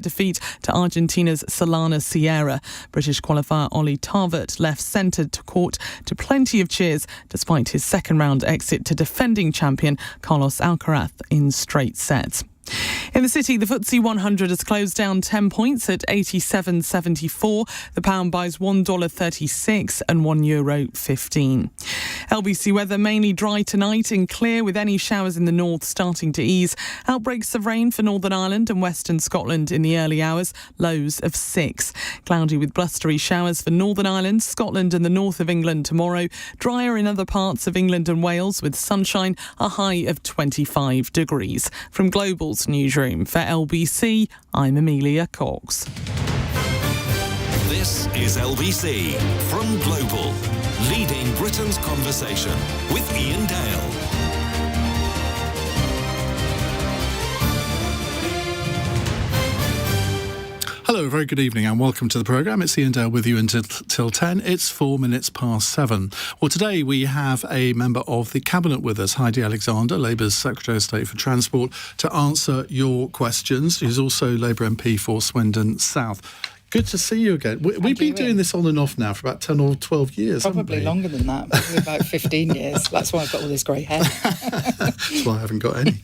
defeat to Argentina's Solana Sierra. British qualifier Ollie Tarvert left centre to court to plenty of cheers despite his second-round exit to defending champion Carlos Alcaraz in straight sets. In the city, the FTSE 100 has closed down 10 points at 87.74. The pound buys $1.36 and €1.15. LBC weather mainly dry tonight and clear with any showers in the north starting to ease. Outbreaks of rain for Northern Ireland and Western Scotland in the early hours, lows of 6. Cloudy with blustery showers for Northern Ireland, Scotland and the north of England tomorrow. Drier in other parts of England and Wales with sunshine, a high of 25 degrees. From Global's newsroom for LBC, I'm Amelia Cox. This is LBC from Global, leading Britain's conversation with Iain Dale. Hello, very good evening and welcome to the programme. It's Iain Dale with you until 10. It's 4 minutes past 7. Well, today we have a member of the Cabinet with us, Heidi Alexander, Labour's Secretary of State for Transport, to answer your questions. She's also Labour MP for Swindon South. Good to see you again. We've been doing this on and off now for about 10 or 12 years, Probably longer than that, probably about 15 years. That's why I've got all this grey hair. That's why I haven't got any.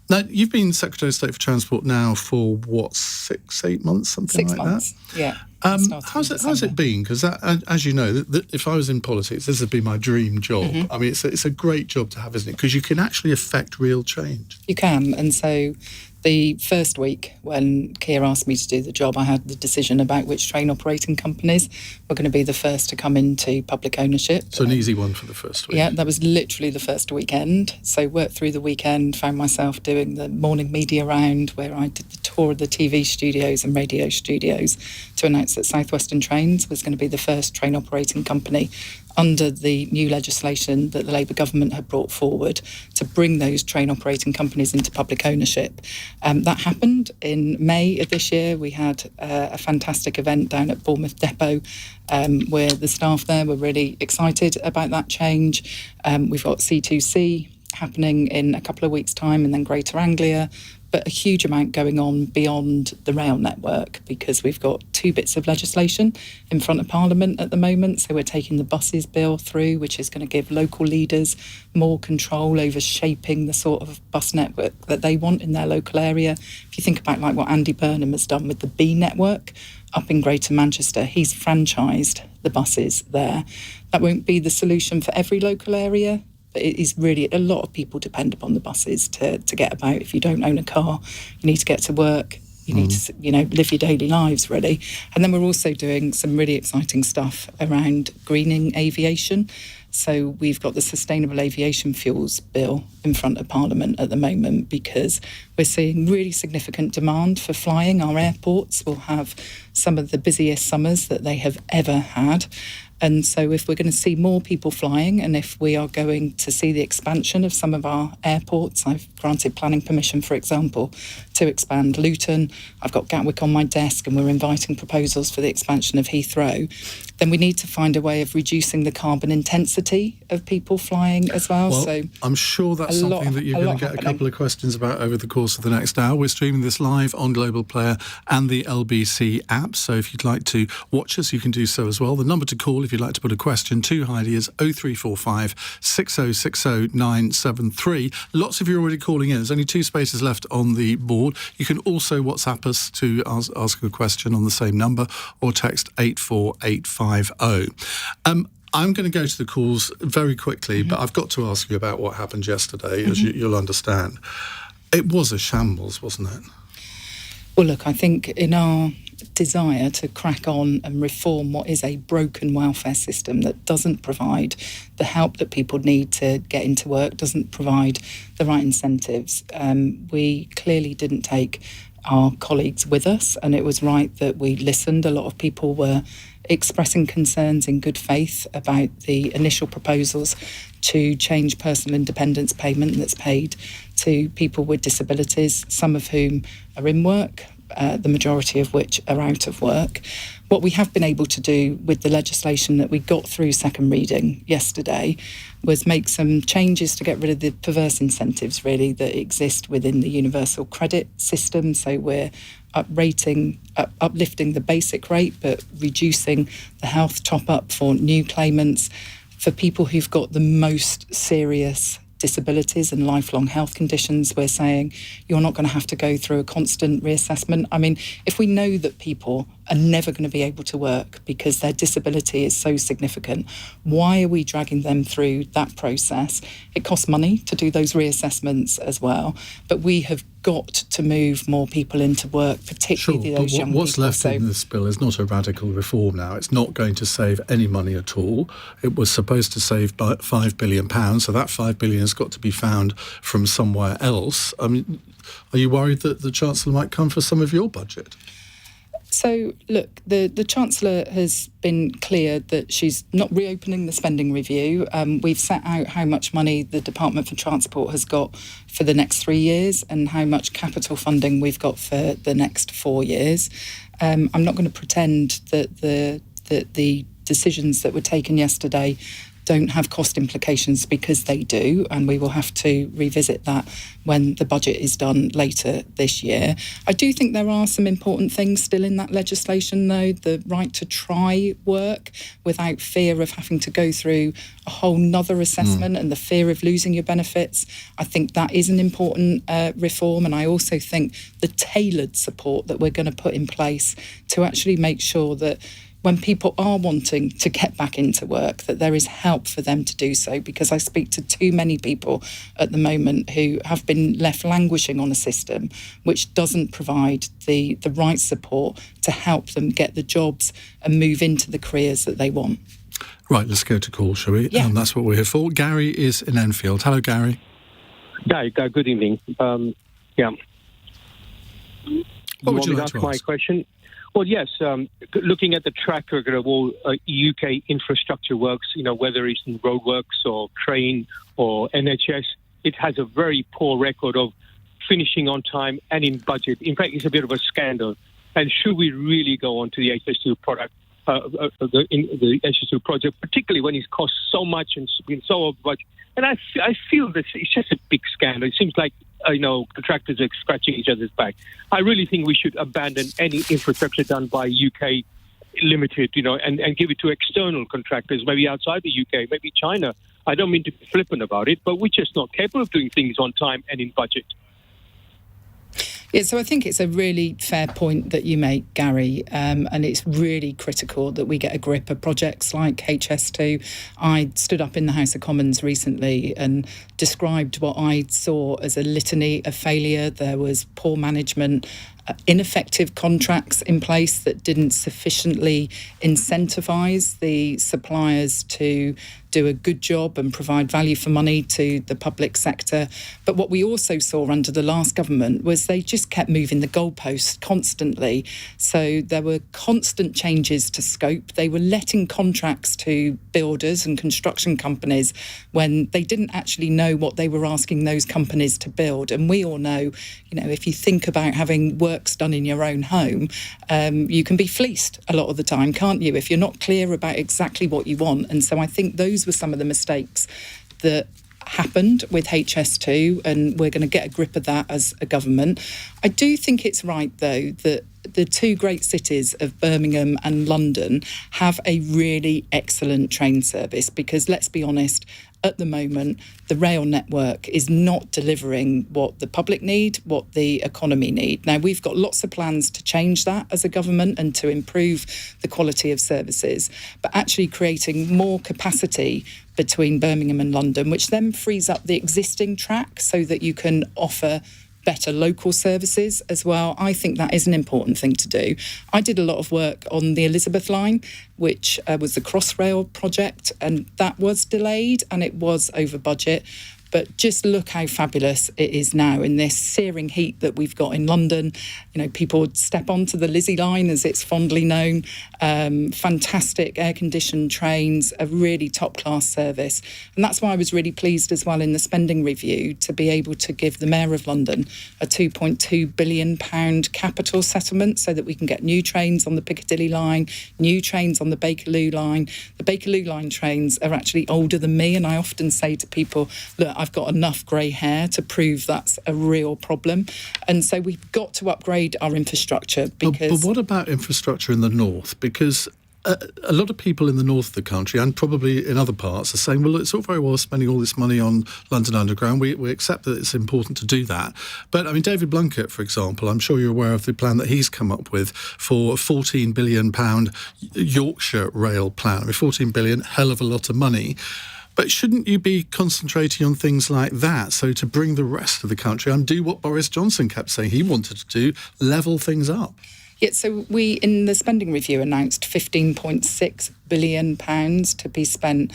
Now, you've been Secretary of State for Transport now for, 6-8 months, something like that? 6 months, yeah. How's it been? Because, as you know, if I was in politics, this would be my dream job. Mm-hmm. I mean, it's a great job to have, isn't it? Because you can actually affect real change. You can, and so the first week when Keir asked me to do the job, I had the decision about which train operating companies were going to be the first to come into public ownership. So an easy one for the first week. Yeah, that was literally the first weekend. So worked through the weekend, found myself doing the morning media round where I did the tour of the TV studios and radio studios to announce that South Western Trains was going to be the first train operating company under the new legislation that the Labour government had brought forward to bring those train operating companies into public ownership. That happened in May of this year. We had a fantastic event down at Bournemouth Depot where the staff there were really excited about that change. We've got C2C happening in a couple of weeks' time and then Greater Anglia, but a huge amount going on beyond the rail network because we've got 2 bits of legislation in front of Parliament at the moment. So we're taking the buses bill through, which is going to give local leaders more control over shaping the sort of bus network that they want in their local area. If you think about like what Andy Burnham has done with the B network up in Greater Manchester, he's franchised the buses there. That won't be the solution for every local area. But it is really, a lot of people depend upon the buses to get about. If you don't own a car, you need to get to work, you need to, live your daily lives, really. And then we're also doing some really exciting stuff around greening aviation. So we've got the Sustainable Aviation Fuels Bill in front of Parliament at the moment because we're seeing really significant demand for flying. Our airports will have some of the busiest summers that they have ever had. And so if we're going to see more people flying and if we are going to see the expansion of some of our airports, I've granted planning permission, for example, to expand Luton. I've got Gatwick on my desk and we're inviting proposals for the expansion of Heathrow. Then we need to find a way of reducing the carbon intensity of people flying as well. Well, so I'm sure that's something that you're going to get a couple of questions about over the course of the next hour. We're streaming this live on Global Player and the LBC app. So if you'd like to watch us, you can do so as well. The number to call if you'd like to put a question to Heidi is 0345 6060 973. Lots of you are already calling in. There's only 2 spaces left on the board. You can also WhatsApp us to ask a question on the same number or text 84850. I'm going to go to the calls very quickly, but I've got to ask you about what happened yesterday, as you'll understand. It was a shambles, wasn't it? Well, look, I think in our desire to crack on and reform what is a broken welfare system that doesn't provide the help that people need to get into work, doesn't provide the right incentives, we clearly didn't take our colleagues with us, and it was right that we listened. A lot of people were expressing concerns in good faith about the initial proposals to change personal independence payment that's paid to people with disabilities, some of whom are in work, the majority of which are out of work. What we have been able to do with the legislation that we got through second reading yesterday was make some changes to get rid of the perverse incentives, really, that exist within the universal credit system. So we're uplifting the basic rate, but reducing the health top-up for new claimants. For people who've got the most serious disabilities and lifelong health conditions, we're saying you're not going to have to go through a constant reassessment. I mean, if we know that people are never going to be able to work because their disability is so significant, why are we dragging them through that process? It costs money to do those reassessments as well, but we have got to move more people into work, particularly those young people. What's left in this bill is not a radical reform now. It's not going to save any money at all. It was supposed to save £5 billion, so that £5 billion has got to be found from somewhere else. I mean, are you worried that the Chancellor might come for some of your budget? So, look, the Chancellor has been clear that she's not reopening the spending review. We've set out how much money the Department for Transport has got for the next 3 years and how much capital funding we've got for the next 4 years. I'm not going to pretend that the decisions that were taken yesterday don't have cost implications, because they do, and we will have to revisit that when the budget is done later this year. I do think there are some important things still in that legislation, though. The right to try work without fear of having to go through a whole nother assessment and the fear of losing your benefits. I think that is an important reform, and I also think the tailored support that we're going to put in place to actually make sure that when people are wanting to get back into work, that there is help for them to do so, because I speak to too many people at the moment who have been left languishing on a system which doesn't provide the right support to help them get the jobs and move into the careers that they want. Right, let's go to call, shall we? Yeah. That's what we're here for. Gary is in Enfield. Hello, Gary. Hi, good evening. What would you like to ask? My question? Well, yes, looking at the track record of all UK infrastructure works, whether it's in roadworks or train or NHS, it has a very poor record of finishing on time and in budget. In fact, it's a bit of a scandal. And should we really go on to the HS2 product, the HS2 project, particularly when it's cost so much and been so over budget? And I feel that it's just a big scandal. It seems like contractors are scratching each other's back. I really think we should abandon any infrastructure done by UK Limited, and give it to external contractors, maybe outside the UK, maybe China. I don't mean to be flippant about it, but we're just not capable of doing things on time and in budget. Yeah, so I think it's a really fair point that you make, Gary, and it's really critical that we get a grip of projects like HS2. I stood up in the House of Commons recently and described what I saw as a litany of failure. There was poor management, ineffective contracts in place that didn't sufficiently incentivise the suppliers to do a good job and provide value for money to the public sector. But what we also saw under the last government was they just kept moving the goalposts constantly. So there were constant changes to scope. They were letting contracts to builders and construction companies when they didn't actually know what they were asking those companies to build. And we all know, if you think about having works done in your own home, you can be fleeced a lot of the time, can't you, if you're not clear about exactly what you want. And so I think those were some of the mistakes that happened with HS2, and we're going to get a grip of that as a government. I do think it's right, though, that the two great cities of Birmingham and London have a really excellent train service, because let's be honest, at the moment, the rail network is not delivering what the public need, what the economy need. Now, we've got lots of plans to change that as a government and to improve the quality of services, but actually creating more capacity between Birmingham and London, which then frees up the existing track so that you can offer better local services as well. I think that is an important thing to do. I did a lot of work on the Elizabeth line, which was the Crossrail project, and that was delayed and it was over budget. But just look how fabulous it is now in this searing heat that we've got in London. You know, people step onto the Lizzie line, as it's fondly known. Fantastic air-conditioned trains, a really top-class service. And that's why I was really pleased as well in the spending review to be able to give the Mayor of London a £2.2 billion capital settlement so that we can get new trains on the Piccadilly line, new trains on the Bakerloo line. The Bakerloo line trains are actually older than me, and I often say to people, look, I've got enough grey hair to prove that's a real problem. And so we've got to upgrade our infrastructure because... But what about infrastructure in the north? Because a lot of people in the north of the country and probably in other parts are saying, well, it's all very well spending all this money on London Underground. We accept that it's important to do that. But, I mean, David Blunkett, for example, I'm sure you're aware of the plan that he's come up with for a £14 billion Yorkshire rail plan. I mean, £14 billion, hell of a lot of money. But shouldn't you be concentrating on things like that, so to bring the rest of the country and do what Boris Johnson kept saying he wanted to do, level things up? Yeah, so we, in the spending review, announced £15.6 billion to be spent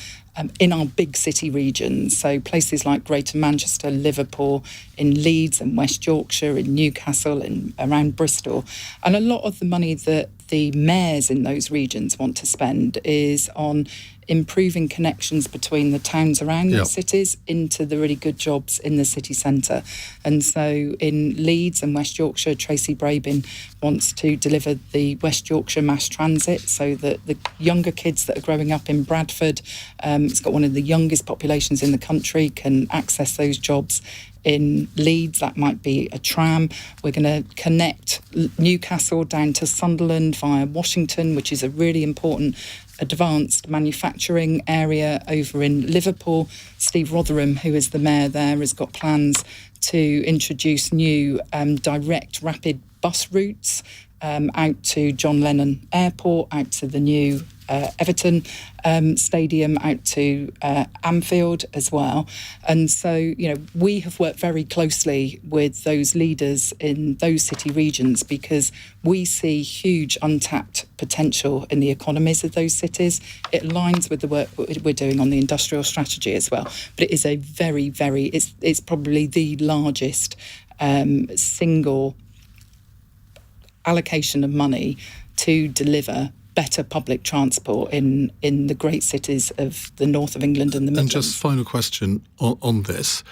in our big city regions. So places like Greater Manchester, Liverpool, in Leeds and West Yorkshire, in Newcastle, and around Bristol. And a lot of the money that the mayors in those regions want to spend is on improving connections between the towns around those cities into the really good jobs in the city centre. And so in Leeds and West Yorkshire, Tracy Brabin wants to deliver the West Yorkshire mass transit so that the younger kids that are growing up in Bradford, it's got one of the youngest populations in the country, can access those jobs. In Leeds, that might be a tram. We're going to connect Newcastle down to Sunderland via Washington, which is a really important advanced manufacturing area over in Liverpool. Steve Rotherham, who is the mayor there, has got plans to introduce new direct rapid bus routes out to John Lennon Airport, out to the new Everton Stadium, out to Anfield as well. And so, you know, we have worked very closely with those leaders in those city regions because we see huge untapped potential in the economies of those cities. It aligns with the work we're doing on the industrial strategy as well. But it is a very, very, it's probably the largest single allocation of money to deliver better public transport in the great cities of the north of England and the Midlands. And just final question on this.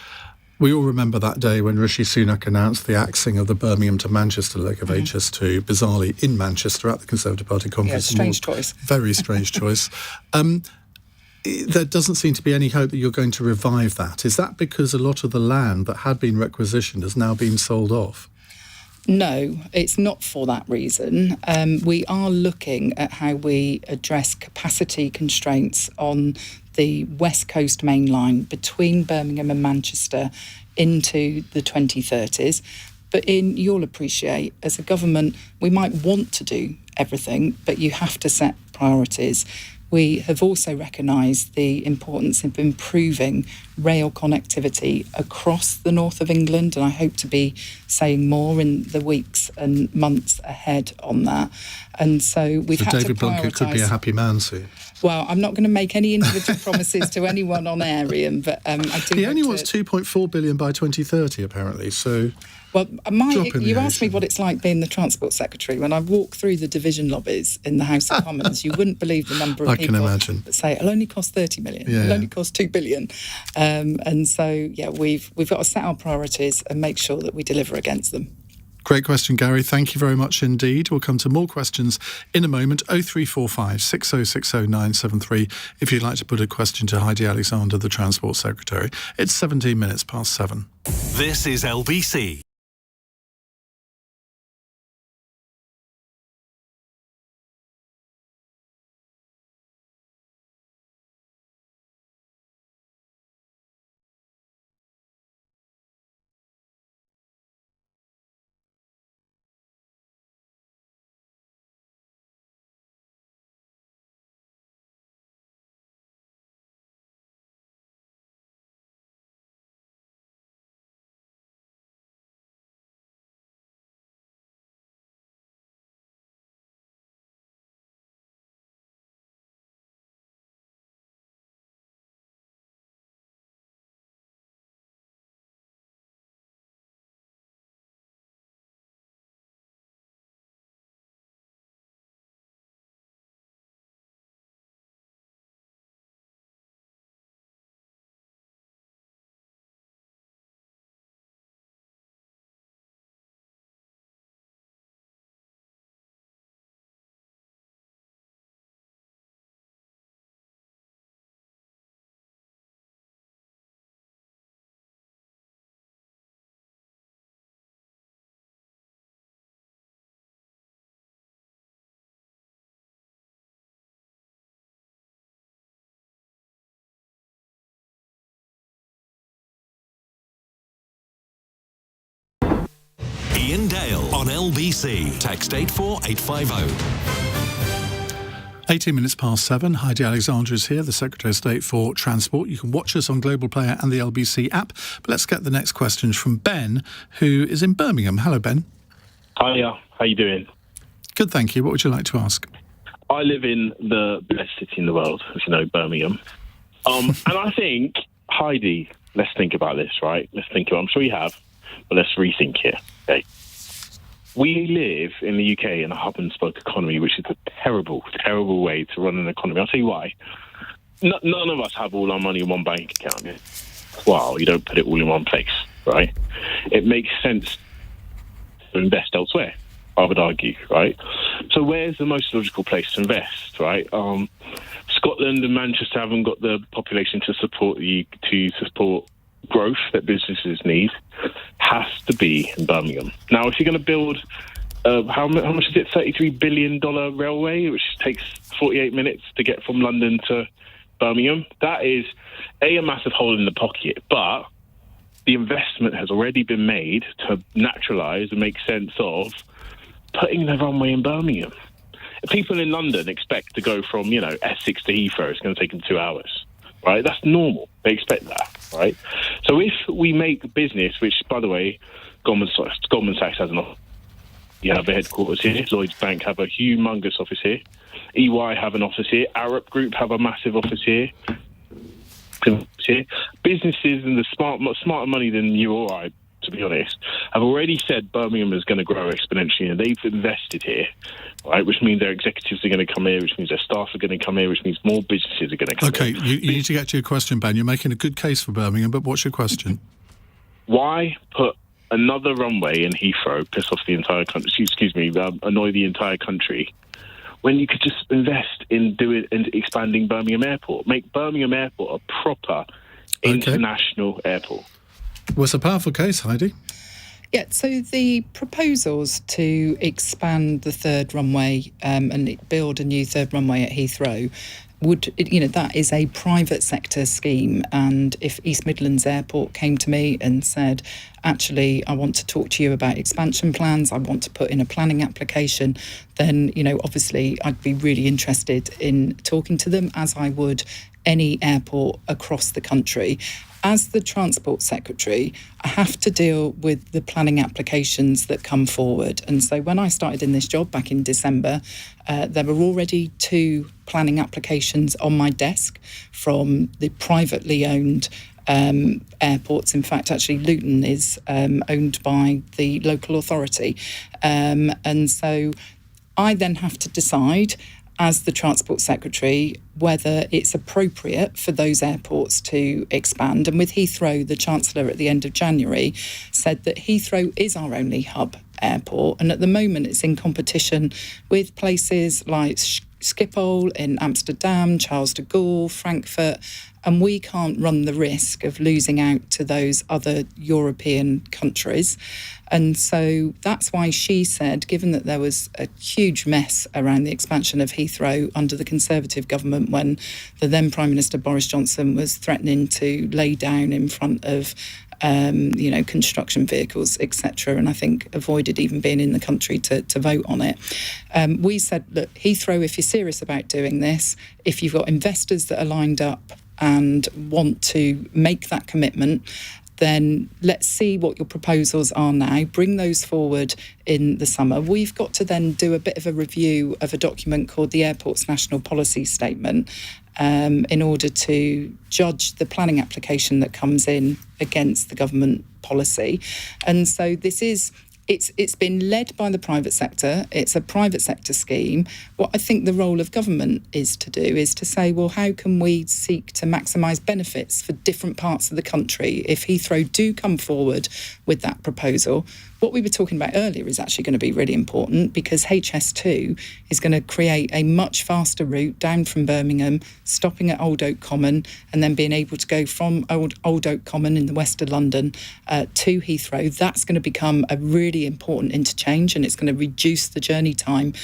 We all remember that day when Rishi Sunak announced the axing of the Birmingham to Manchester leg of HS2, bizarrely in Manchester at the Conservative Party conference. Yeah, strange choice. Very strange choice. There doesn't seem to be any hope that you're going to revive that. Is that because a lot of the land that had been requisitioned has now been sold off? No, it's not for that reason. We are looking at how we address capacity constraints on the West Coast main line between Birmingham and Manchester into the 2030s. But you'll appreciate, as a government, we might want to do everything, but you have to set priorities. We have also recognised the importance of improving rail connectivity across the north of England, and I hope to be saying more in the weeks and months ahead on that. And so we've had David to prioritise. Blunkett could be a happy man soon. Well, I'm not going to make any individual promises to anyone on air, Ian, but I do. He only wants £2.4 billion by 2030, apparently. So, well, you asked me what it's like being the Transport Secretary. When I walk through the division lobbies in the House of Commons, you wouldn't believe the number of people that say it'll only cost 30 million, it'll only cost 2 billion. And so, yeah, we've got to set our priorities and make sure that we deliver against them. Great question, Gary. Thank you very much indeed. We'll come to more questions in a moment. 0345 6060 973 if you'd like to put a question to Heidi Alexander, the Transport Secretary. It's 17 minutes past 7. This is LBC. Iain Dale on LBC. Text 84850. 18 minutes past 7. Heidi Alexander is here, the Secretary of State for Transport. You can watch us on Global Player and the LBC app. But let's get the next question from Ben, who is in Birmingham. Hello, Ben. Hiya, how you doing? Good, thank you. What would you like to ask? I live in the best city in the world, as you know, Birmingham. And I think, Heidi, let's think about this, right? I'm sure you have, but let's rethink here, okay? We live in the UK in a hub-and-spoke economy, which is a terrible, terrible way to run an economy. I'll tell you why. None of us have all our money in one bank account. Well, you don't put it all in one place, right? It makes sense to invest elsewhere, I would argue, right? So where's the most logical place to invest, right? Scotland and Manchester haven't got the population to support growth that businesses need. Has to be in Birmingham. Now, if you're going to build, how much is it, $33 billion railway, which takes 48 minutes to get from London to Birmingham, that is, a massive hole in the pocket, but the investment has already been made to naturalise and make sense of putting the runway in Birmingham. People in London expect to go from, Essex to Heathrow. It's going to take them 2 hours, right? That's normal. They expect that, right? So if we make business, which, by the way, Goldman Sachs has an office. You have a headquarters here. Lloyds Bank have a humongous office here. EY have an office here. Arup Group have a massive office here. Businesses and the smarter money than you or I, to be honest, have already said Birmingham is going to grow exponentially, and they've invested here, right? Which means their executives are going to come here, which means their staff are going to come here, which means more businesses are going to come here. Okay, you need to get to your question, Ben. You're making a good case for Birmingham, but what's your question? Why put another runway in Heathrow, piss off the entire country, annoy the entire country, when you could just invest in expanding Birmingham Airport, make Birmingham Airport a proper international airport? Well, it's a powerful case, Heidi. Yeah, so the proposals to expand the third runway and build a new third runway at Heathrow that is a private sector scheme. And if East Midlands Airport came to me and said, actually, I want to talk to you about expansion plans, I want to put in a planning application, then, obviously I'd be really interested in talking to them, as I would any airport across the country. As the Transport Secretary, I have to deal with the planning applications that come forward. And so when I started in this job back in December, there were already 2 planning applications on my desk from the privately owned airports. In fact, actually, Luton is owned by the local authority. And so I then have to decide, as the Transport Secretary, whether it's appropriate for those airports to expand. And with Heathrow, the Chancellor at the end of January said that Heathrow is our only hub airport. And at the moment, it's in competition with places like Schiphol in Amsterdam, Charles de Gaulle, Frankfurt, and we can't run the risk of losing out to those other European countries. And so that's why she said, given that there was a huge mess around the expansion of Heathrow under the Conservative government, when the then Prime Minister Boris Johnson was threatening to lay down in front of construction vehicles, etc., and I think avoided even being in the country to vote on it. We said, look, Heathrow, if you're serious about doing this, if you've got investors that are lined up and want to make that commitment, then let's see what your proposals are now. Bring those forward in the summer. We've got to then do a bit of a review of a document called the Airport's National Policy Statement in order to judge the planning application that comes in against the government policy. And so this is... It's been led by the private sector. It's a private sector scheme. What I think the role of government is to do is to say, well, how can we seek to maximise benefits for different parts of the country? If Heathrow do come forward with that proposal, what we were talking about earlier is actually going to be really important, because HS2 is going to create a much faster route down from Birmingham, stopping at Old Oak Common, and then being able to go from Old Oak Common in the west of London to Heathrow. That's going to become a really important interchange, and it's going to reduce the journey time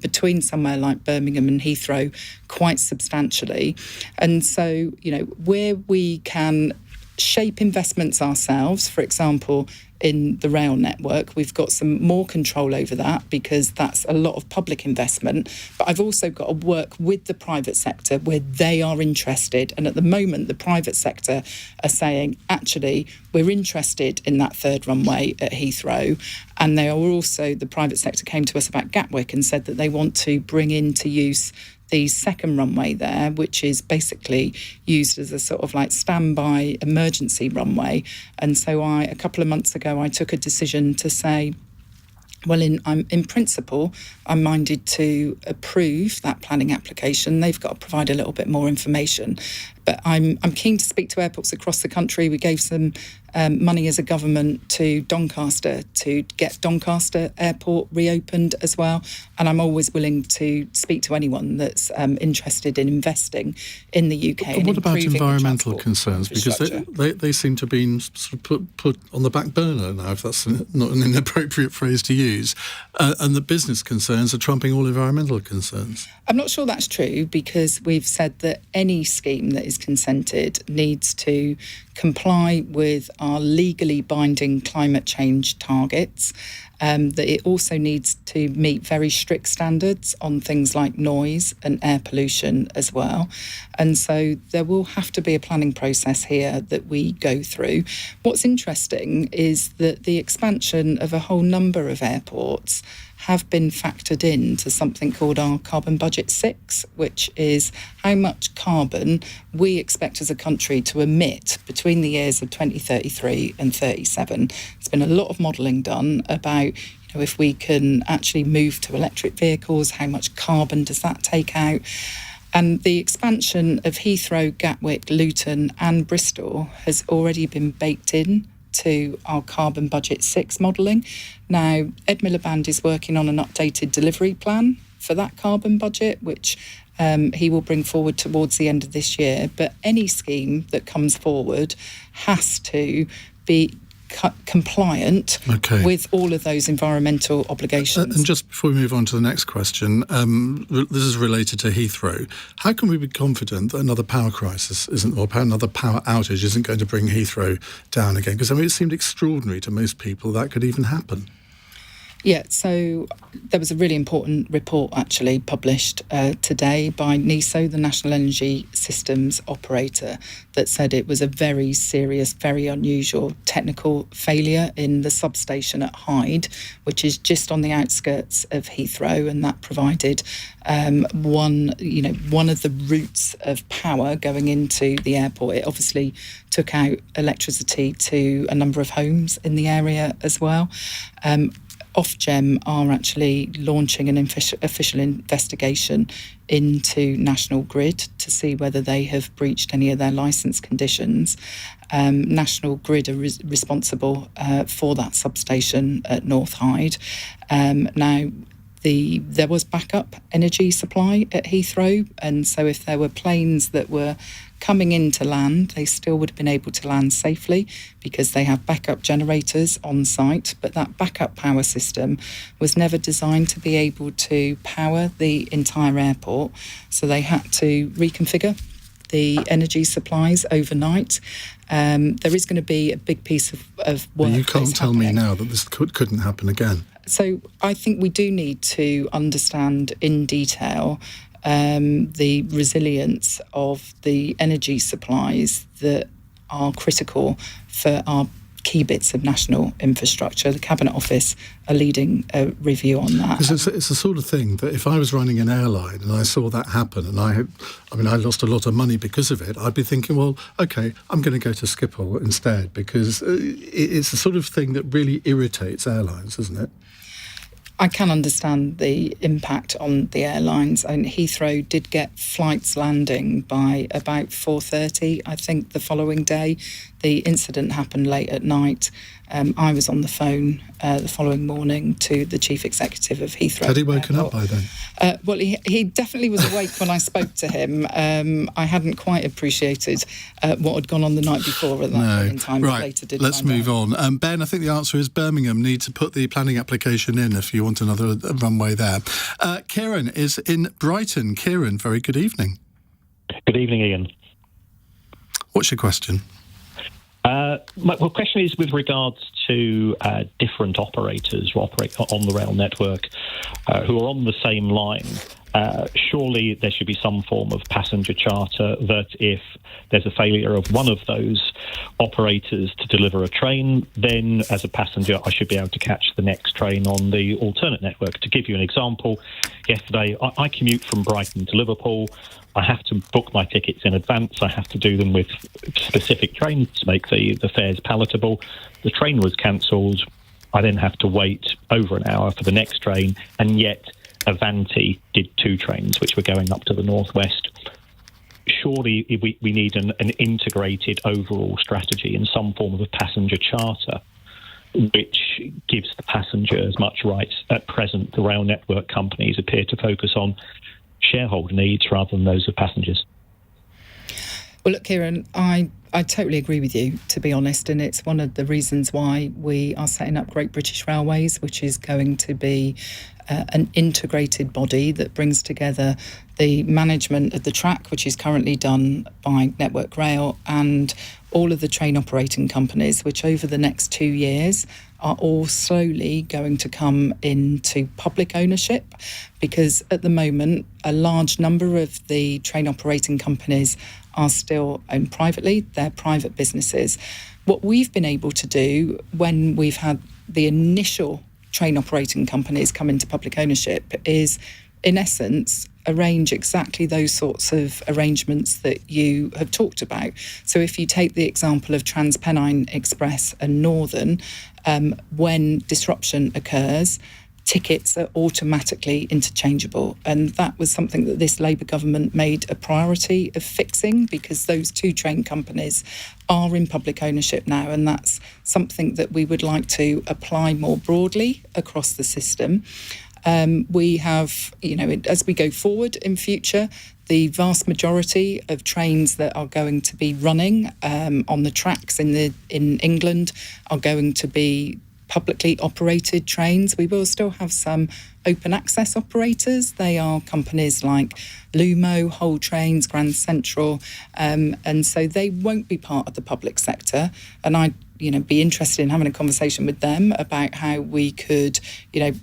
between somewhere like Birmingham and Heathrow quite substantially. And so, where we can shape investments ourselves, for example, in the rail network. We've got some more control over that because that's a lot of public investment. But I've also got to work with the private sector where they are interested. And at the moment, the private sector are saying, actually, we're interested in that third runway at Heathrow. And they are also, the private sector came to us about Gatwick and said that they want to bring into use the second runway there, which is basically used as a sort of like standby emergency runway. And so a couple of months ago, I took a decision to say, well, in principle, I'm minded to approve that planning application. They've got to provide a little bit more information. But I'm keen to speak to airports across the country. We gave some money as a government to Doncaster to get Doncaster Airport reopened as well. And I'm always willing to speak to anyone that's interested in investing in the UK. But what about environmental concerns? Because they seem to have been sort of put on the back burner now, if that's not an inappropriate phrase to use, and the business concerns are trumping all environmental concerns. I'm not sure that's true, because we've said that any scheme that is consented needs to comply with our legally binding climate change targets, that it also needs to meet very strict standards on things like noise and air pollution as well. And so there will have to be a planning process here that we go through. What's interesting is that the expansion of a whole number of airports have been factored into something called our Carbon Budget 6, which is how much carbon we expect as a country to emit between the years of 2033 and 37. There's been a lot of modelling done about if we can actually move to electric vehicles, how much carbon does that take out? And the expansion of Heathrow, Gatwick, Luton and Bristol has already been baked in to our Carbon Budget 6 modelling. Now, Ed Miliband is working on an updated delivery plan for that carbon budget, which he will bring forward towards the end of this year. But any scheme that comes forward has to be compliant with all of those environmental obligations. And just before we move on to the next question, this is related to Heathrow. How can we be confident that another power crisis isn't, or another power outage isn't going to bring Heathrow down again? Because, I mean, it seemed extraordinary to most people that could even happen. Yeah, so there was a really important report actually published today by NESO, the National Energy Systems Operator, that said it was a very serious, very unusual technical failure in the substation at Hyde, which is just on the outskirts of Heathrow, and that provided one of the routes of power going into the airport. It obviously took out electricity to a number of homes in the area as well. Ofgem are actually launching an official investigation into National Grid to see whether they have breached any of their licence conditions. National Grid are responsible for that substation at North Hyde. Now, there was backup energy supply at Heathrow, and so if there were planes that were coming into land, they still would have been able to land safely because they have backup generators on site. But that backup power system was never designed to be able to power the entire airport, so they had to reconfigure the energy supplies overnight. There is going to be a big piece of work. But you can't tell me now that this couldn't happen again. So I think we do need to understand in detail the resilience of the energy supplies that are critical for our key bits of national infrastructure. The Cabinet Office are leading a review on that. It's the sort of thing that if I was running an airline and I saw that happen and I lost a lot of money because of it, I'd be thinking, well, OK, I'm going to go to Schiphol instead, because it's the sort of thing that really irritates airlines, isn't it? I can understand the impact on the airlines. And Heathrow did get flights landing by about 4:30, I think, the following day. The incident happened late at night. I was on the phone the following morning to the chief executive of Heathrow. Had he woken up by then? Well, he definitely was awake when I spoke to him. I hadn't quite appreciated what had gone on the night before at that point in time. Right, later did let's move on. Ben, I think the answer is Birmingham need to put the planning application in if you want another runway there. Kieran is in Brighton. Kieran, very good evening. Good evening, Ian. What's your question? My question is with regards to different operators who operate on the rail network who are on the same line. Surely there should be some form of passenger charter that if there's a failure of one of those operators to deliver a train, then as a passenger I should be able to catch the next train on the alternate network. To give you an example, yesterday I commute from Brighton to Liverpool. I have to book my tickets in advance. I have to do them with specific trains to make the fares palatable. The train was cancelled. I then have to wait over an hour for the next train, and yet Avanti did 2 trains which were going up to the northwest. Surely we need an integrated overall strategy in some form of a passenger charter which gives the passenger as much rights. At present, the rail network companies appear to focus on shareholder needs rather than those of passengers. Well, look, Kieran, I totally agree with you, to be honest, and it's one of the reasons why we are setting up Great British Railways, which is going to be an integrated body that brings together the management of the track, which is currently done by Network Rail, and all of the train operating companies, which over the next 2 years are all slowly going to come into public ownership, because at the moment a large number of the train operating companies are still owned privately. They're private businesses. What we've been able to do when we've had the initial train operating companies come into public ownership is, in essence, arrange exactly those sorts of arrangements that you have talked about. So if you take the example of TransPennine Express and Northern, when disruption occurs, tickets are automatically interchangeable. And that was something that this Labour government made a priority of fixing, because those 2 train companies are in public ownership now. And that's something that we would like to apply more broadly across the system. We have, as we go forward in future, the vast majority of trains that are going to be running on the tracks in England are going to be publicly operated trains. We will still have some open access operators. They are companies like Lumo, Whole Trains, Grand Central, and so they won't be part of the public sector. And I'd be interested in having a conversation with them about how we could,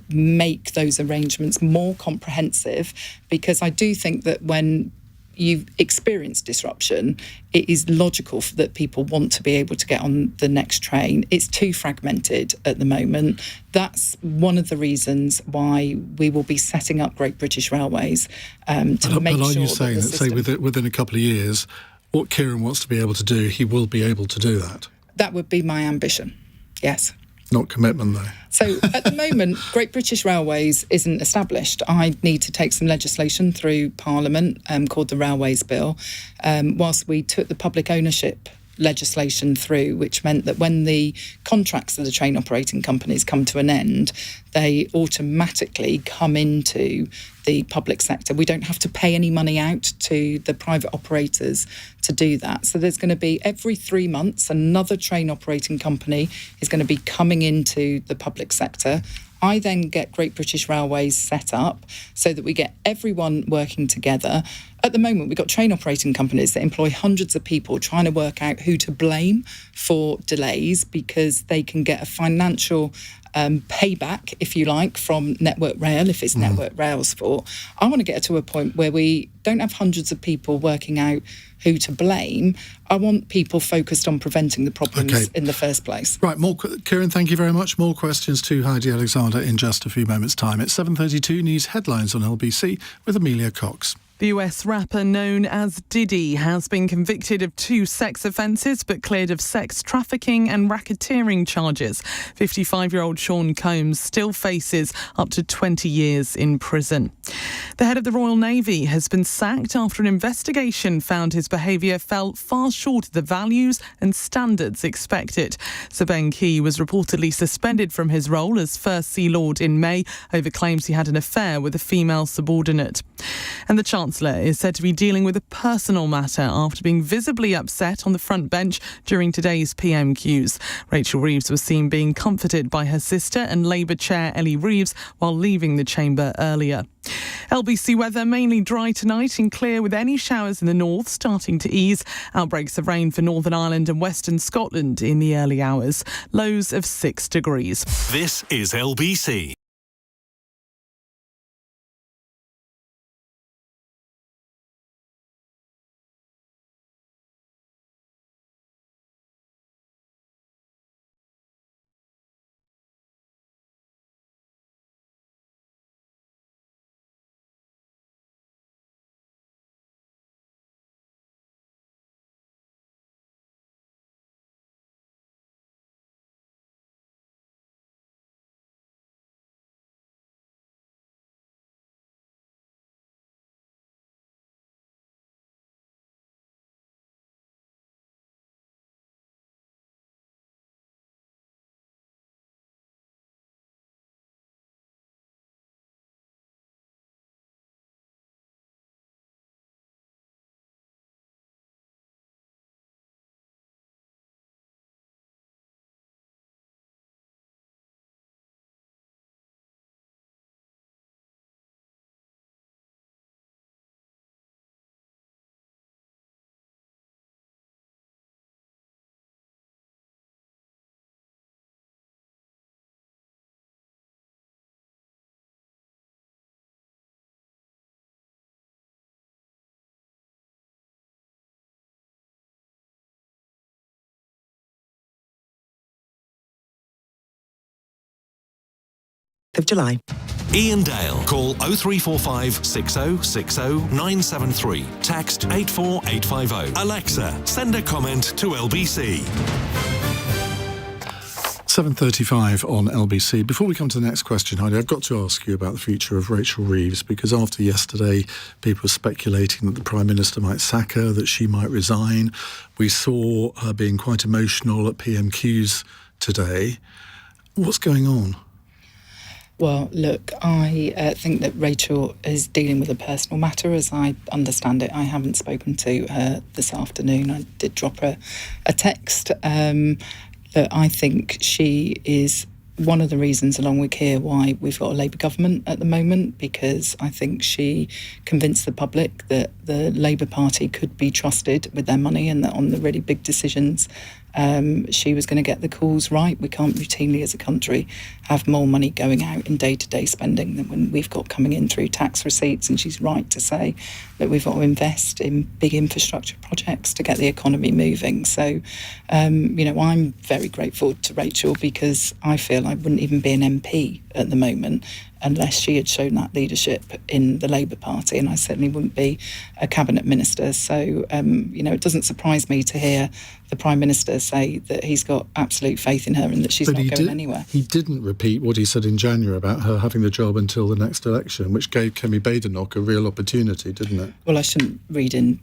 make those arrangements more comprehensive, because I do think that when you've experienced disruption, it is logical that people want to be able to get on the next train. It's too fragmented at the moment. That's one of the reasons why we will be setting up Great British Railways to make sure. But are you saying that, within a couple of years, what Kieran wants to be able to do, he will be able to do that? That would be my ambition, yes. Not commitment, though. So at the moment, Great British Railways isn't established. I need to take some legislation through Parliament called the Railways Bill, whilst we took the public ownership legislation through, which meant that when the contracts of the train operating companies come to an end, they automatically come into the public sector. We don't have to pay any money out to the private operators to do that. So there's going to be every 3 months, another train operating company is going to be coming into the public sector. I then get Great British Railways set up so that we get everyone working together. At the moment, we've got train operating companies that employ hundreds of people trying to work out who to blame for delays, because they can get a financial payback, if you like, from Network Rail, if it's Network Rail's fault. I want to get to a point where we don't have hundreds of people working out who to blame. I want people focused on preventing the problems in the first place. Right, Kieran, thank you very much. More questions to Heidi Alexander in just a few moments' time. It's 7:32 News Headlines on LBC with Amelia Cox. The US rapper known as Diddy has been convicted of 2 sex offences but cleared of sex trafficking and racketeering charges. 55-year-old Sean Combs still faces up to 20 years in prison. The head of the Royal Navy has been sacked after an investigation found his behaviour fell far short of the values and standards expected. Sir Ben Key was reportedly suspended from his role as First Sea Lord in May over claims he had an affair with a female subordinate. And the Chancellor is said to be dealing with a personal matter after being visibly upset on the front bench during today's PMQs. Rachel Reeves was seen being comforted by her sister and Labour Chair Ellie Reeves while leaving the chamber earlier. LBC weather, mainly dry tonight and clear with any showers in the north starting to ease. Outbreaks of rain for Northern Ireland and Western Scotland in the early hours. Lows of 6 degrees. This is LBC. of July. Iain Dale. Call 0345 6060 973. Text 84850. Alexa, send a comment to LBC. 7:35 on LBC. Before we come to the next question, Heidi, I've got to ask you about the future of Rachel Reeves, because after yesterday, people were speculating that the Prime Minister might sack her, that she might resign. We saw her being quite emotional at PMQs today. What's going on? Well, look, I think that Rachel is dealing with a personal matter, as I understand it. I haven't spoken to her this afternoon. I did drop her a text. But I think she is one of the reasons, along with Keir, why we've got a Labour government at the moment, because I think she convinced the public that the Labour Party could be trusted with their money, and that on the really big decisions she was going to get the calls right. We can't routinely as a country have more money going out in day-to-day spending than when we've got coming in through tax receipts, and she's right to say that we've got to invest in big infrastructure projects to get the economy moving. So, I'm very grateful to Rachel, because I feel I wouldn't even be an MP at the moment unless she had shown that leadership in the Labour Party, and I certainly wouldn't be a cabinet minister. So, it doesn't surprise me to hear the Prime Minister say that he's got absolute faith in her and that she's not going anywhere. He didn't repeat what he said in January about her having the job until the next election, which gave Kemi Badenoch a real opportunity, didn't it? Well, I shouldn't read in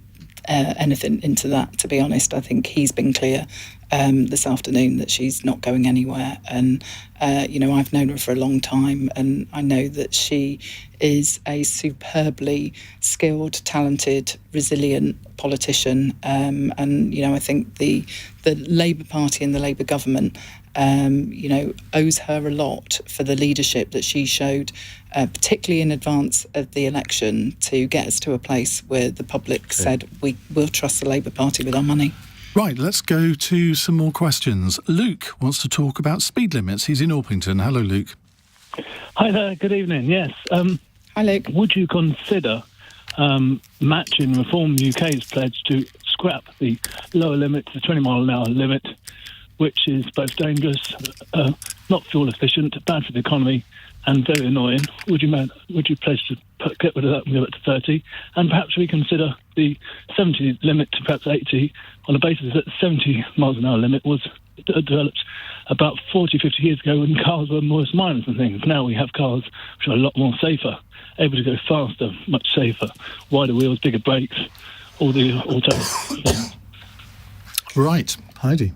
anything into that, to be honest. I think he's been clear this afternoon that she's not going anywhere, and I've known her for a long time, and I know that she is a superbly skilled, talented, resilient politician, and I think the Labour Party and the Labour government owes her a lot for the leadership that she showed, particularly in advance of the election, to get us to a place where the public said we will trust the Labour Party with our money. Right, let's go to some more questions. Luke wants to talk about speed limits. He's in Orpington. Hello, Luke. Hi there, good evening. Yes. Hi, Luke. Would you consider matching Reform UK's pledge to scrap the lower limit, the 20-mile-an-hour limit, which is both dangerous, not fuel efficient, bad for the economy, and very annoying? Would you pledge to get rid of that and go up to 30, and perhaps reconsider the 70 limit to perhaps 80, on the basis that the 70 miles an hour limit was developed about 40, 50 years ago when cars were more minors and things. Now we have cars which are a lot more safer, able to go faster, much safer, wider wheels, bigger brakes, all the auto things. Right, Heidi.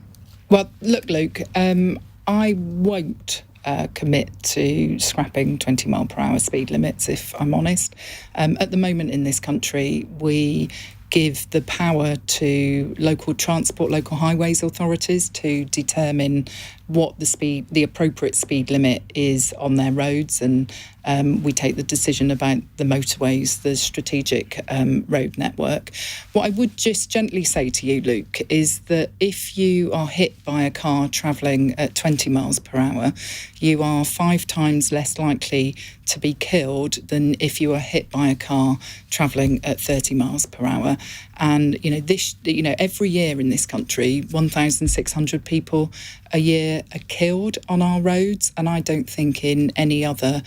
Well, look, Luke, I won't commit to scrapping 20-mile-per-hour speed limits, if I'm honest. At the moment in this country, we give the power to local transport, local highways authorities to determine what the appropriate speed limit is on their roads, and we take the decision about the motorways, the strategic road network. What I would just gently say to you, Luke, is that if you are hit by a car travelling at 20 miles per hour, you are 5 times less likely to be killed than if you are hit by a car travelling at 30 miles per hour. And every year in this country, 1,600 people a year are killed on our roads, and I don't think in any other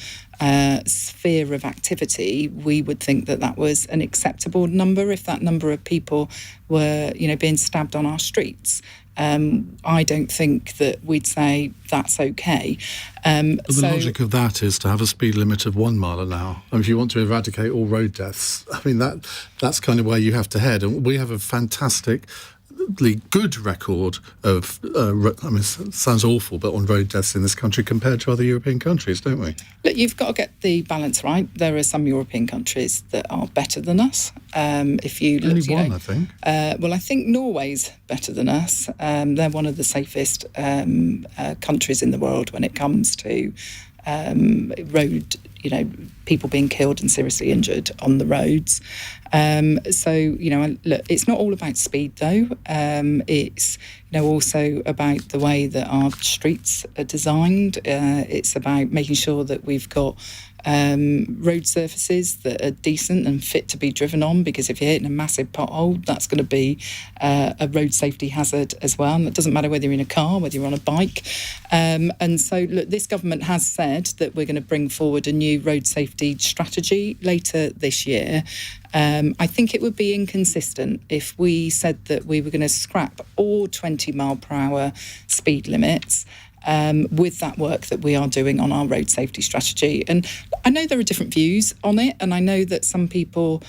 sphere of activity we would think that was an acceptable number if that number of people were being stabbed on our streets. I don't think that we'd say that's okay. But the logic of that is to have a speed limit of 1 mile an hour. I mean, if you want to eradicate all road deaths, I mean, that's kind of where you have to head. And we have a fantastic good record of, it sounds awful, but on road deaths in this country compared to other European countries, don't we? Look, you've got to get the balance right. There are some European countries that are better than us. If you look, I think. Well, I think Norway's better than us. They're one of the safest countries in the world when it comes to road, people being killed and seriously injured on the roads. Look, it's not all about speed, though. It's, also about the way that our streets are designed. It's about making sure that we've got road surfaces that are decent and fit to be driven on, because if you're hitting a massive pothole, that's going to be a road safety hazard as well. And it doesn't matter whether you're in a car, whether you're on a bike. And so, look, this government has said that we're going to bring forward a new road safety strategy later this year. I think it would be inconsistent if we said that we were going to scrap all 20 mile per hour speed limits with that work that we are doing on our road safety strategy. And I know there are different views on it, and I know that some people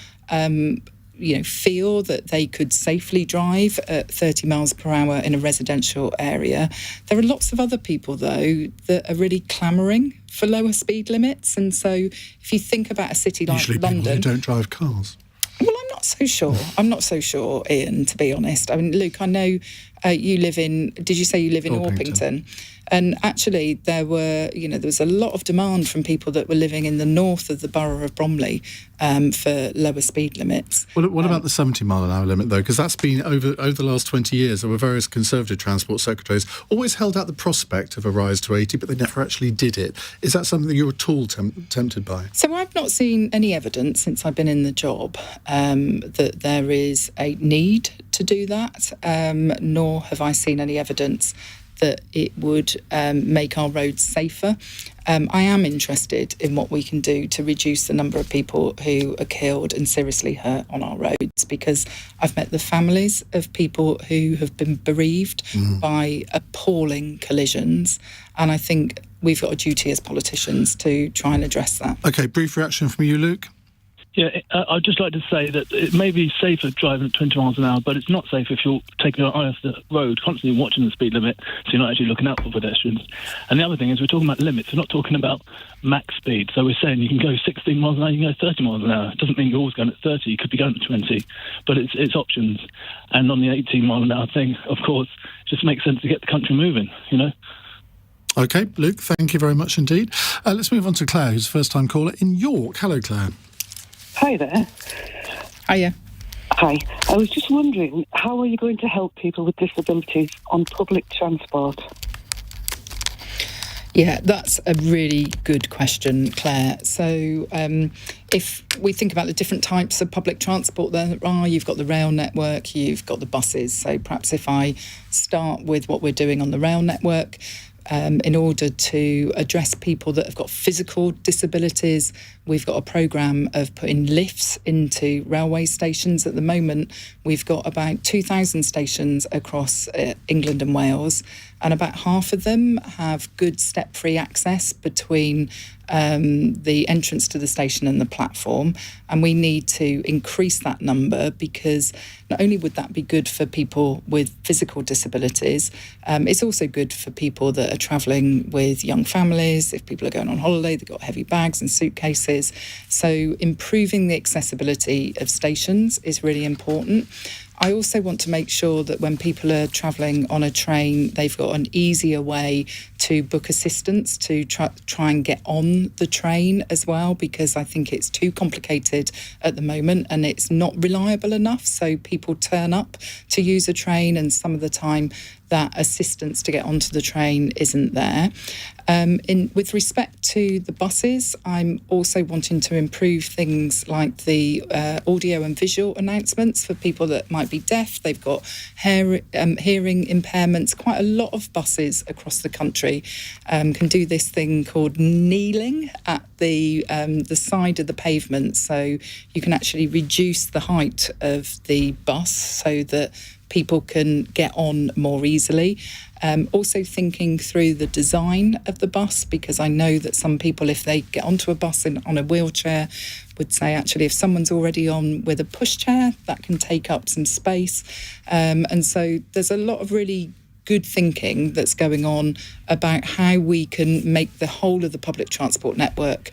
feel that they could safely drive at 30 miles per hour in a residential area. There are lots of other people, though, that are really clamouring for lower speed limits. And so if you think about a city like Usually London... people who don't drive cars. Well, I'm not so sure. I'm not so sure, Iain, to be honest. I mean, Luke, I know you live in... Did you say you live in Orpington? And actually, there was a lot of demand from people that were living in the north of the borough of Bromley for lower speed limits. Well, what about the 70 mile an hour limit, though? Because that's been over the last 20 years. There were various Conservative transport secretaries always held out the prospect of a rise to 80, but they never actually did it. Is that something that you're at all tempted by? So I've not seen any evidence since I've been in the job that there is a need to do that, nor have I seen any evidence that it would make our roads safer. I am interested in what we can do to reduce the number of people who are killed and seriously hurt on our roads, because I've met the families of people who have been bereaved by appalling collisions, and I think we've got a duty as politicians to try and address that. OK, brief reaction from you, Luke. Yeah, I'd just like to say that it may be safer driving at 20 miles an hour, but it's not safe if you're taking your eye off the road, constantly watching the speed limit, so you're not actually looking out for pedestrians. And the other thing is we're talking about limits. We're not talking about max speed. So we're saying you can go 16 miles an hour, you can go 30 miles an hour. It doesn't mean you're always going at 30. You could be going at 20, but it's options. And on the 18 mile an hour thing, of course, it just makes sense to get the country moving, OK, Luke, thank you very much indeed. Let's move on to Claire, who's a first-time caller in York. Hello, Claire. Hi there. Hiya. Hi. I was just wondering, how are you going to help people with disabilities on public transport? Yeah, that's a really good question, Claire. So if we think about the different types of public transport there are, you've got the rail network, you've got the buses. So perhaps if I start with what we're doing on the rail network, in order to address people that have got physical disabilities, we've got a programme of putting lifts into railway stations. At the moment, we've got about 2,000 stations across England and Wales, and about half of them have good step-free access between the entrance to the station and the platform, and we need to increase that number, because not only would that be good for people with physical disabilities, it's also good for people that are travelling with young families. If people are going on holiday, they've got heavy bags and suitcases. buses. So improving the accessibility of stations is really important. I also want to make sure that when people are travelling on a train, they've got an easier way to book assistance to try and get on the train as well, because I think it's too complicated at the moment and it's not reliable enough. So people turn up to use a train, and some of the time that assistance to get onto the train isn't there. With respect to the buses, I'm also wanting to improve things like the audio and visual announcements for people that might be deaf. They've got hearing impairments. Quite a lot of buses across the country can do this thing called kneeling at the side of the pavement. So you can actually reduce the height of the bus so that people can get on more easily. Also thinking through the design of the bus, because I know that some people, if they get onto a bus on a wheelchair, would say, actually, if someone's already on with a pushchair, that can take up some space. And so there's a lot of really good thinking that's going on about how we can make the whole of the public transport network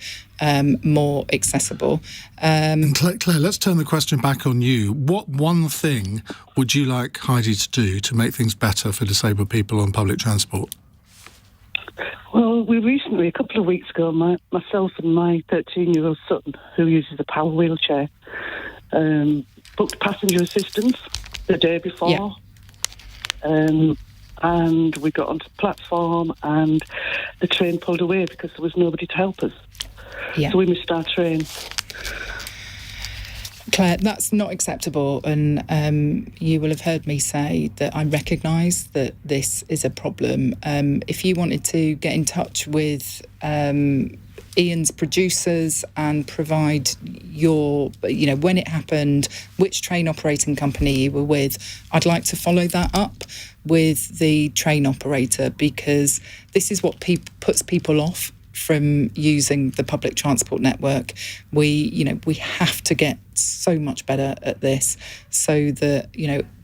more accessible. And Claire, let's turn the question back on you. What one thing would you like Heidi to do to make things better for disabled people on public transport? Well, we recently, a couple of weeks ago, myself and my 13-year-old son, who uses a power wheelchair, booked passenger assistance the day before. Yeah. And we got onto the platform and the train pulled away because there was nobody to help us. Yeah. So we missed our train. Claire, that's not acceptable, and you will have heard me say that I recognise that this is a problem. If you wanted to get in touch with Iain's producers and provide when it happened, which train operating company you were with, I'd like to follow that up with the train operator, because this is what puts people off from using the public transport network. We have to get so much better at this, so that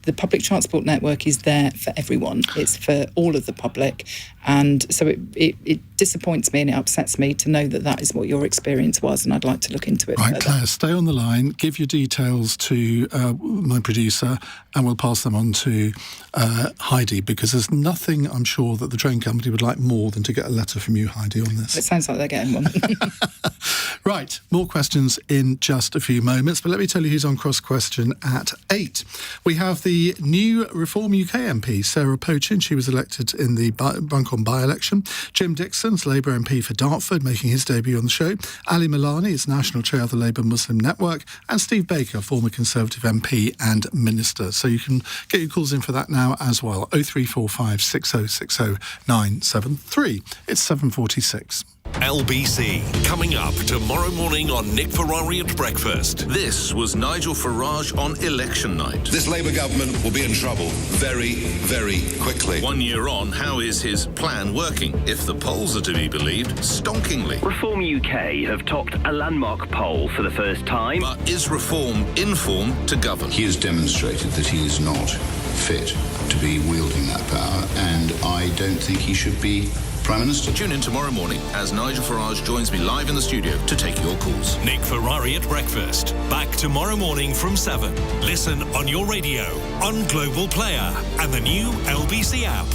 the public transport network is there for everyone. It's for all of the public, and so it disappoints me and it upsets me to know that is what your experience was, and I'd like to look into it further. Claire, stay on the line, give your details to my producer, and we'll pass them on to Heidi, because there's nothing, I'm sure, that the train company would like more than to get a letter from you, Heidi, on this. It sounds like they're getting one. Right, more questions in just a few moments, but let me tell you who's on Cross Question at 8. We have the new Reform UK MP, Sarah Pochin. She was elected in the Buncombe by-election. Jim Dixon's Labour MP for Dartford, making his debut on the show. Ali Milani is National Chair of the Labour Muslim Network. And Steve Baker, former Conservative MP and Minister. So you can get your calls in for that now as well. 0345 6060 973. It's 7:46. LBC, coming up tomorrow morning on Nick Ferrari at breakfast. This was Nigel Farage on election night. This Labour government will be in trouble very, very quickly. 1 year on, how is his plan working? If the polls are to be believed, stonkingly. Reform UK have topped a landmark poll for the first time. But is Reform informed to govern? He has demonstrated that he is not fit to be wielding that power, and I don't think he should be Prime Minister. Tune in tomorrow morning as Nigel Farage joins me live in the studio to take your calls. Nick Ferrari at breakfast. Back tomorrow morning from 7. Listen on your radio, on Global Player and the new LBC app.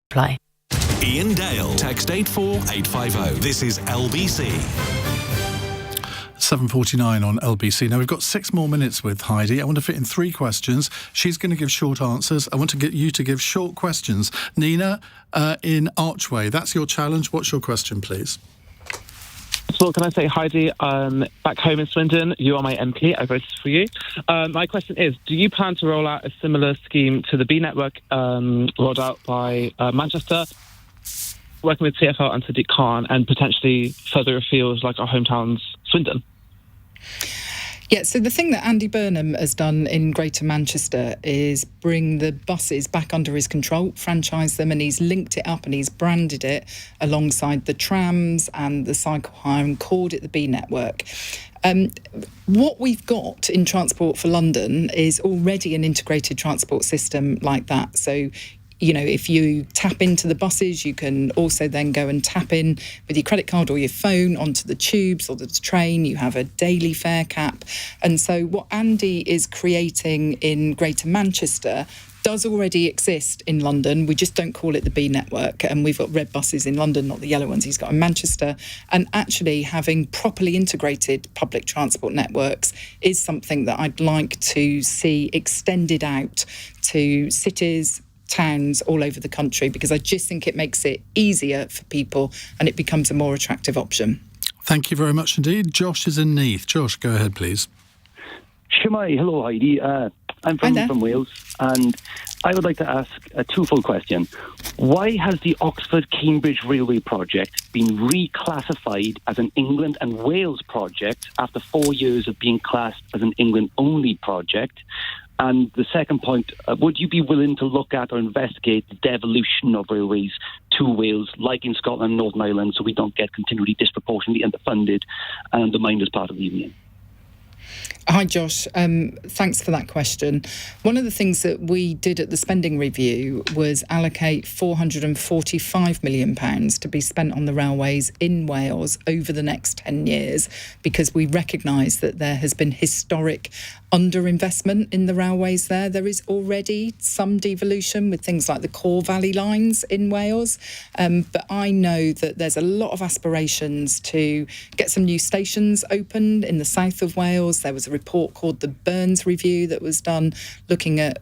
Apply. Iain Dale. Text 84850. This is LBC. 7:49 on LBC. Now, we've got 6 more minutes with Heidi. I want to fit in 3 questions. She's going to give short answers. I want to get you to give short questions. Nina, in Archway, that's your challenge. What's your question, please? So can I say, Heidi, back home in Swindon, you are my MP. I voted for you. My question is, do you plan to roll out a similar scheme to the B Network rolled out by Manchester, working with TfL and Sadiq Khan, and potentially further afield like our hometowns, Swindon? Yeah, so the thing that Andy Burnham has done in Greater Manchester is bring the buses back under his control, franchise them, and he's linked it up and he's branded it alongside the trams and the cycle hire and called it the B Network. What we've got in Transport for London is already an integrated transport system like that. So, you know, if you tap into the buses, you can also then go and tap in with your credit card or your phone onto the tubes or the train. You have a daily fare cap. And so what Andy is creating in Greater Manchester does already exist in London. We just don't call it the B Network. And we've got red buses in London, not the yellow ones he's got in Manchester. And actually having properly integrated public transport networks is something that I'd like to see extended out to cities, towns all over the country, because I just think it makes it easier for people and it becomes a more attractive option. Thank you very much indeed. Josh is in Neath. Josh, go ahead, please. Shemai, hello, Heidi. I'm from Wales, and I would like to ask a twofold question. Why has the Oxford-Cambridge Railway project been reclassified as an England and Wales project after 4 years of being classed as an England-only project? And the second point, would you be willing to look at or investigate the devolution of railways to Wales, like in Scotland and Northern Ireland, so we don't get continually disproportionately underfunded and undermined as part of the union? Hi, Josh. Thanks for that question. One of the things that we did at the spending review was allocate £445 million to be spent on the railways in Wales over the next 10 years, because we recognise that there has been historic underinvestment in the railways there. There is already some devolution with things like the Core Valley lines in Wales, but I know that there's a lot of aspirations to get some new stations opened in the south of Wales. There was a report called the Burns Review that was done looking at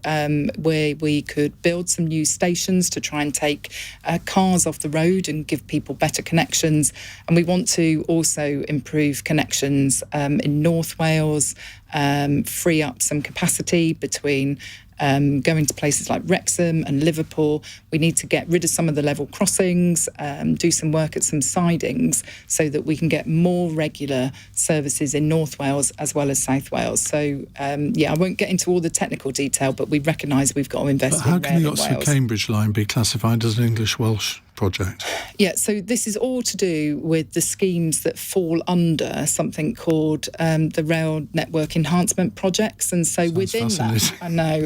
where we could build some new stations to try and take cars off the road and give people better connections. And we want to also improve connections in North Wales, free up some capacity between going to places like Wrexham and Liverpool. We need to get rid of some of the level crossings, do some work at some sidings so that we can get more regular services in North Wales as well as South Wales. So, I won't get into all the technical detail, but we recognise we've got to invest in rail in Wales. How can the Oxford-Cambridge line be classified as an English-Welsh project? Yeah, so this is all to do with the schemes that fall under something called the Rail Network Enhancement Projects. And so within that, I know,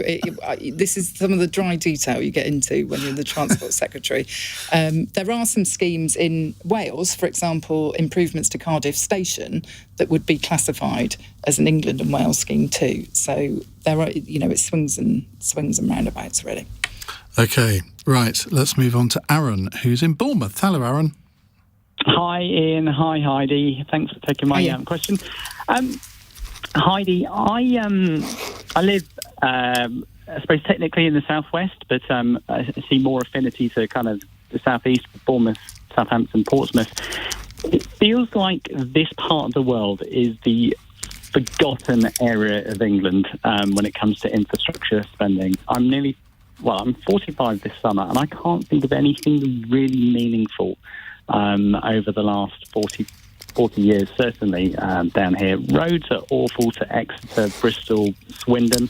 this is some of the dry detail you get into when you're the Transport Secretary. There are some schemes in Wales, for example, improvements to Cardiff Station, that would be classified as an England and Wales scheme too. So there are, it swings and roundabouts, really. OK, right, let's move on to Aaron, who's in Bournemouth. Hello, Aaron. Hi, Ian. Hi, Heidi. Thanks for taking my question. Heidi, I live, I suppose, technically in the southwest, but I see more affinity to kind of the southeast, Bournemouth, Southampton, Portsmouth. It feels like this part of the world is the forgotten area of England when it comes to infrastructure spending. I'm 45 this summer, and I can't think of anything really meaningful over the last 40 years, certainly down here. Roads are awful to Exeter, Bristol, Swindon.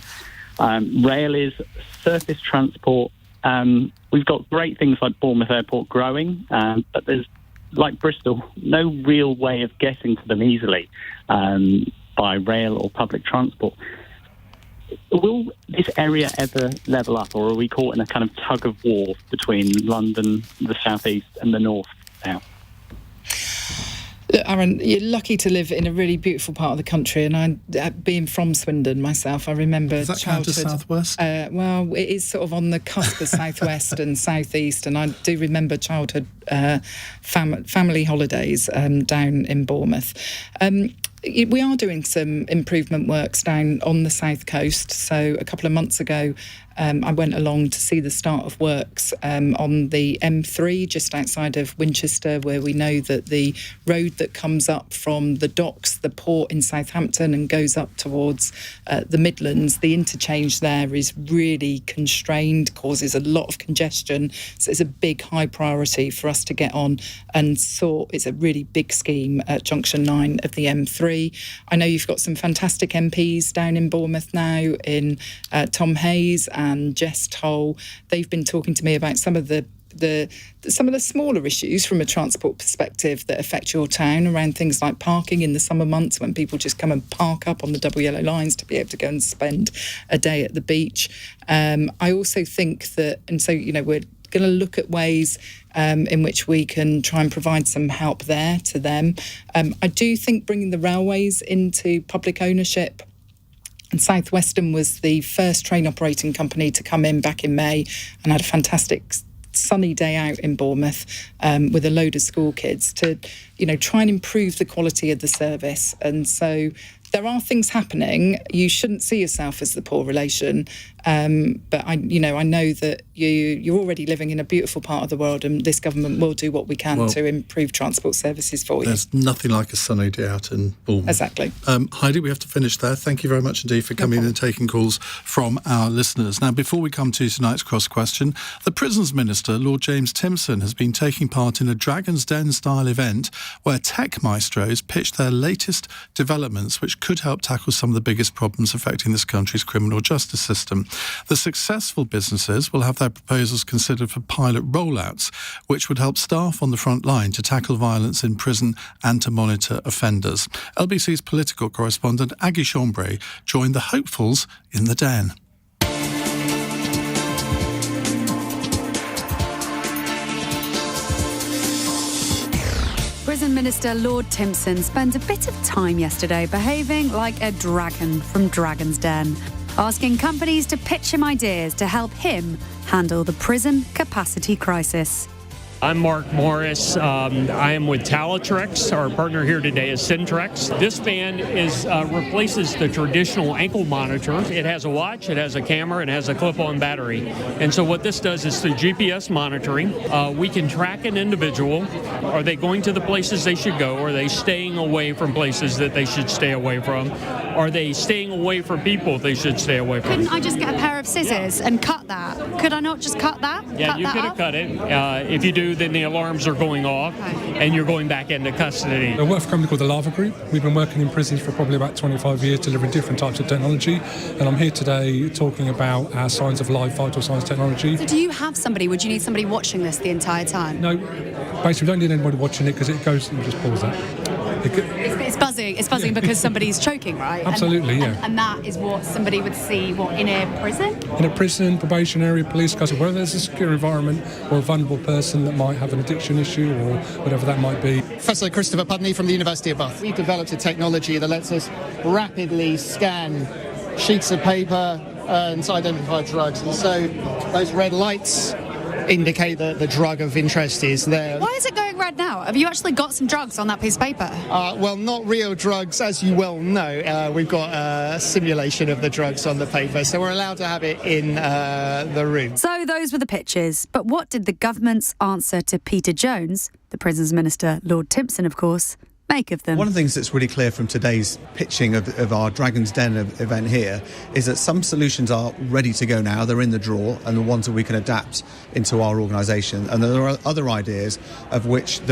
Rail is, surface transport. We've got great things like Bournemouth Airport growing, but there's, like Bristol, no real way of getting to them easily by rail or public transport. Will this area ever level up, or are we caught in a kind of tug of war between London, the southeast, and the north now? Look, Aaron, you're lucky to live in a really beautiful part of the country, and I, being from Swindon myself, I remember Does that childhood. count as southwest? Well, it is sort of on the cusp of southwest and southeast, and I do remember childhood family holidays down in Bournemouth. We are doing some improvement works down on the south coast. So a couple of months ago, I went along to see the start of works on the M3 just outside of Winchester, where we know that the road that comes up from the docks, the port in Southampton, and goes up towards the Midlands, the interchange there is really constrained, causes a lot of congestion. So it's a big high priority for us to get on and sort. It's a really big scheme at Junction 9 of the M3. I know you've got some fantastic MPs down in Bournemouth now, in Tom Hayes and Jess Toll. They've been talking to me about some of the smaller issues from a transport perspective that affect your town, around things like parking in the summer months when people just come and park up on the double yellow lines to be able to go and spend a day at the beach. I also think that, and so, you know, we're going to look at ways in which we can try and provide some help there to them. I do think bringing the railways into public ownership, and South Western was the first train operating company to come in back in May and had a fantastic sunny day out in Bournemouth with a load of school kids to, you know, try and improve the quality of the service. And so there are things happening. You shouldn't see yourself as the poor relation, but I know that you're already living in a beautiful part of the world, and this government will do what we can to improve transport services for you. There's nothing like a sunny day out in Bournemouth. Exactly. Heidi, we have to finish there. Thank you very much indeed for coming in and taking calls from our listeners. Now, before we come to tonight's cross question, the Prisons Minister, Lord James Timpson, has been taking part in a Dragon's Den-style event where tech maestros pitched their latest developments, which could help tackle some of the biggest problems affecting this country's criminal justice system. The successful businesses will have their proposals considered for pilot rollouts, which would help staff on the front line to tackle violence in prison and to monitor offenders. LBC's political correspondent Aggie Chambray joined the hopefuls in the den. Prison Minister Lord Timpson spent a bit of time yesterday behaving like a dragon from Dragon's Den, asking companies to pitch him ideas to help him handle the prison capacity crisis. I'm Mark Morris. I am with Talatrix. Our partner here today is Syntrex. This fan replaces the traditional ankle monitor. It has a watch, it has a camera, it has a clip-on battery. And so what this does is through GPS monitoring, we can track an individual. Are they going to the places they should go? Are they staying away from places that they should stay away from? Are they staying away from people they should stay away from? Couldn't I just get a pair of scissors and cut that? Could I not just cut that? Yeah, you could have cut it. If you do, then the alarms are going off and you're going back into custody. I work for a company called the Lava Group. We've been working in prisons for probably about 25 years, delivering different types of technology. And I'm here today talking about our Signs of Life vital signs technology. So do you have somebody? Would you need somebody watching this the entire time? No, basically we don't need anybody watching it because it goes, and just pause that. It's buzzing. It's buzzing because somebody's choking, right? Absolutely, and that is what somebody would see, in a prison? In a prison, probation area, police custody, whether there's a secure environment or a vulnerable person that might have an addiction issue or whatever that might be. Professor Christopher Pudney from the University of Bath. We've developed a technology that lets us rapidly scan sheets of paper and identify drugs. And so those red lights indicate that the drug of interest is there. Why is it going red now? Have you actually got some drugs on that piece of paper? Well, not real drugs, as you well know. We've got a simulation of the drugs on the paper, so we're allowed to have it in the room. So those were the pictures. But what did the government's answer to Peter Jones, the Prisons Minister, Lord Timpson, of course, make of them? One of the things that's really clear from today's pitching of our Dragon's Den event here is that some solutions are ready to go now. They're in the drawer, and the ones that we can adapt into our organisation. And there are other ideas of which the